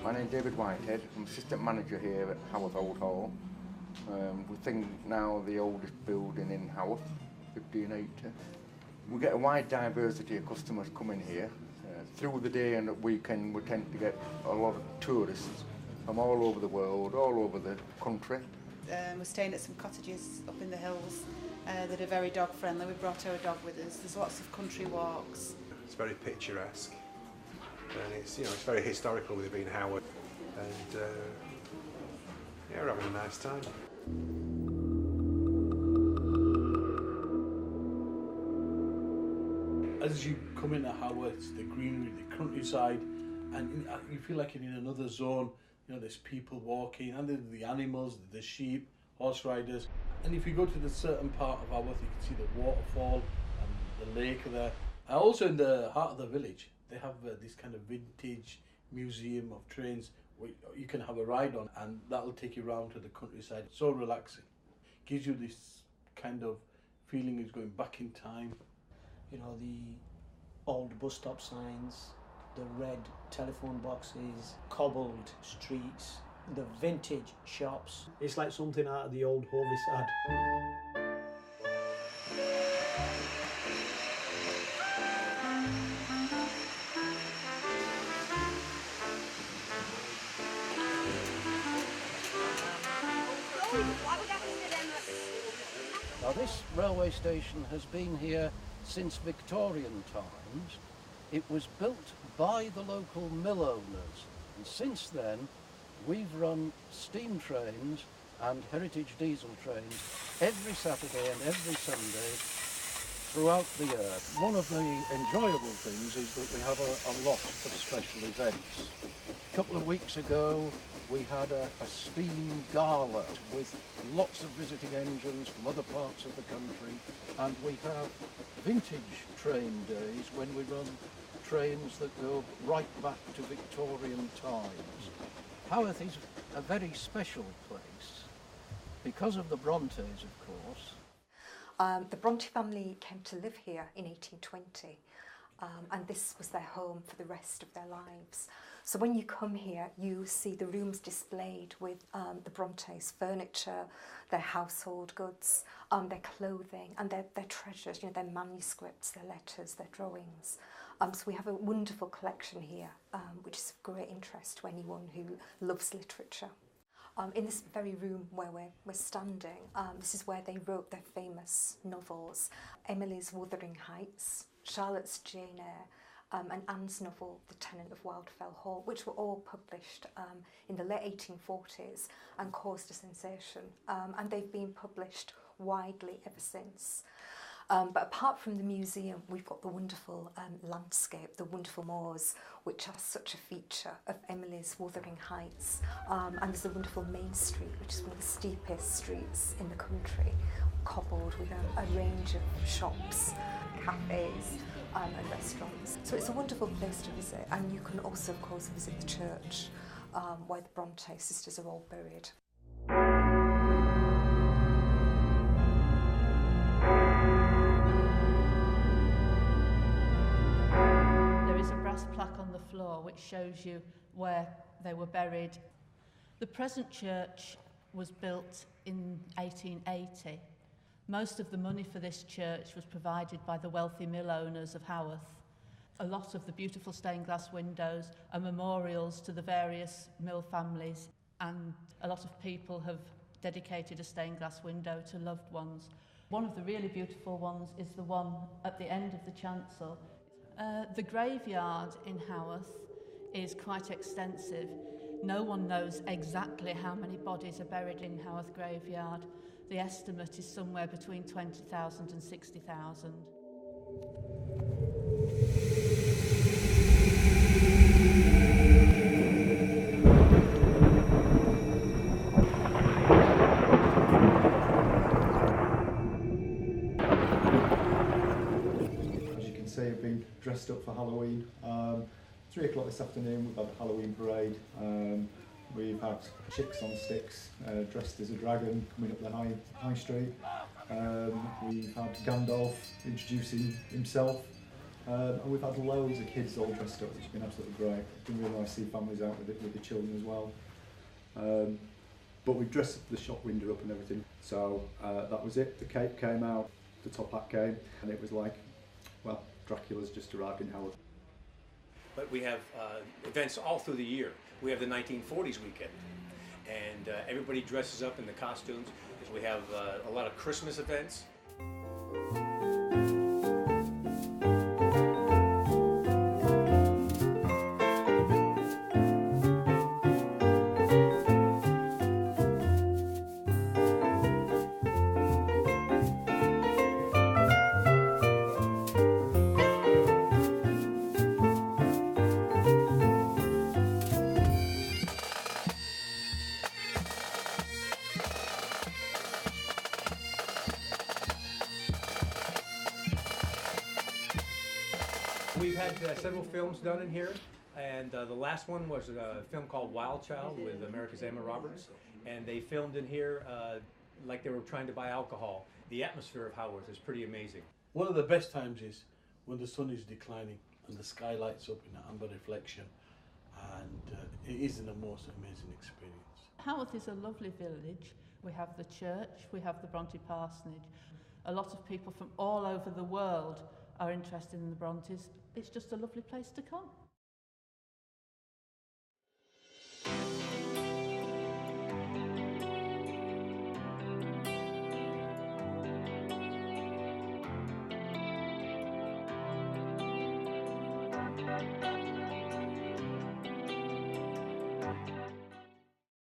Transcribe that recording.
My name's David Whitehead. I'm assistant manager here at Haworth Old Hall. We think now the oldest building in Haworth, 1580. We get a wide diversity of customers coming here. Through the day and at weekend we tend to get a lot of tourists from all over the world, all over the country. We're staying at some cottages up in the hills that are very dog friendly. We brought our dog with us. There's lots of country walks. It's very picturesque and it's, it's very historical with it being Haworth, and yeah, we're having a nice time. As you come into Haworth, the greenery, the countryside, and you feel like you're in another zone. There's people walking, and there's the animals, the sheep, horse riders. And if you go to the certain part of Haworth, you can see the waterfall and the lake there. And also in the heart of the village, they have this kind of vintage museum of trains where you can have a ride on, and that'll take you around to the countryside. It's so relaxing. Gives you this kind of feeling of going back in time. The old bus stop signs, the red telephone boxes, cobbled streets, the vintage shops. It's like something out of the old Hovis ad. Now this railway station has been here since Victorian times. It was built by the local mill owners, and since then we've run steam trains and heritage diesel trains every Saturday and every Sunday throughout the year. One of the enjoyable things is that we have a lot of special events. A couple of weeks ago we had a steam gala with lots of visiting engines from other parts of the country, and we have vintage train days when we run trains that go right back to Victorian times. Haworth is a very special place because of the Brontes, of course. The Brontë family came to live here in 1820, and this was their home for the rest of their lives. So when you come here, you see the rooms displayed with the Brontes' furniture, their household goods, their clothing, and their treasures, their manuscripts, their letters, their drawings. So we have a wonderful collection here, which is of great interest to anyone who loves literature. In this very room where we're standing, this is where they wrote their famous novels. Emily's Wuthering Heights, Charlotte's Jane Eyre, and Anne's novel, The Tenant of Wildfell Hall, which were all published in the late 1840s and caused a sensation. And they've been published widely ever since. But apart from the museum, we've got the wonderful landscape, the wonderful moors, which are such a feature of Emily's Wuthering Heights. And there's the wonderful Main Street, which is one of the steepest streets in the country, cobbled with a range of shops, cafes, and restaurants. So it's a wonderful place to visit, and you can also, of course, visit the church where the Brontë sisters are all buried. There is a brass plaque on the floor which shows you where they were buried. The present church was built in 1880. Most of the money for this church was provided by the wealthy mill owners of Haworth. A lot of the beautiful stained glass windows are memorials to the various mill families, and a lot of people have dedicated a stained glass window to loved ones. One of the really beautiful ones is the one at the end of the chancel. The graveyard in Haworth is quite extensive. No one knows exactly how many bodies are buried in Haworth graveyard. The estimate is somewhere between 20,000 and 60,000. As you can see, I've been dressed up for Halloween. 3 o'clock this afternoon, we've had a Halloween parade. We've had chicks on sticks dressed as a dragon coming up the high street. We've had Gandalf introducing himself. And we've had loads of kids all dressed up, which has been absolutely great. It's been really nice to see families out with the children as well. But we dressed the shop window up and everything. So that was it. The cape came out, the top hat came, and it was like, well, Dracula's just arrived in Haworth. But we have events all through the year. We have the 1940s weekend, and everybody dresses up in the costumes. We have a lot of Christmas events. We've had several films done in here, and the last one was a film called Wild Child with America's Emma Roberts, and they filmed in here like they were trying to buy alcohol. The atmosphere of Haworth is pretty amazing. One of the best times is when the sun is declining and the sky lights up in an amber reflection, and it is the most amazing experience. Haworth is a lovely village. We have the church, we have the Brontë Parsonage. A lot of people from all over the world are interested in the Brontes. It's just a lovely place to come. Thank you.